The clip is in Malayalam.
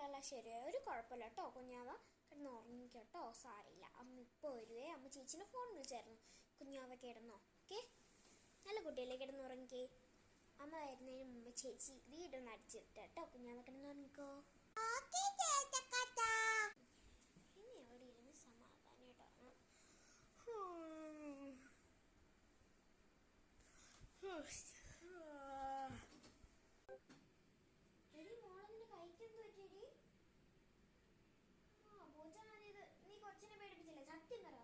എല്ലാം ശരിയായി, ഒരു കുഴപ്പമില്ല കേട്ടോ. കുഞ്ഞാവ കിടന്ന് ഉറങ്ങിക്കോട്ടോ, സാരമില്ല. അമ്മ ഇപ്പോൾ വരുവേ. അമ്മ ചേച്ചിനെ ഫോൺ വിളിച്ചായിരുന്നു. കുഞ്ഞാവ കിടന്നോ, ഓക്കെ? നല്ല കുട്ടിയല്ലേ, കിടന്ന് ഉറങ്ങിക്കേ. അമ്മ വരുന്നതിന് മുമ്പ് ചേച്ചി വീടൊന്ന് അടിച്ചിട്ട് കേട്ടോ. കുഞ്ഞാവ കിടന്ന് ഉറങ്ങിക്കോ. ഇനി എവിടെ ഇരുന്ന് സമാധാനമായിട്ടാണ്. എടി മോളെ, നിന്റെ കൈക്കെന്ത് പറ്റിയെടി? പൂച്ച മാറിയത് നീ കൊച്ചിനെ പേടിപ്പിച്ചില്ലേ? സത്യം പറ.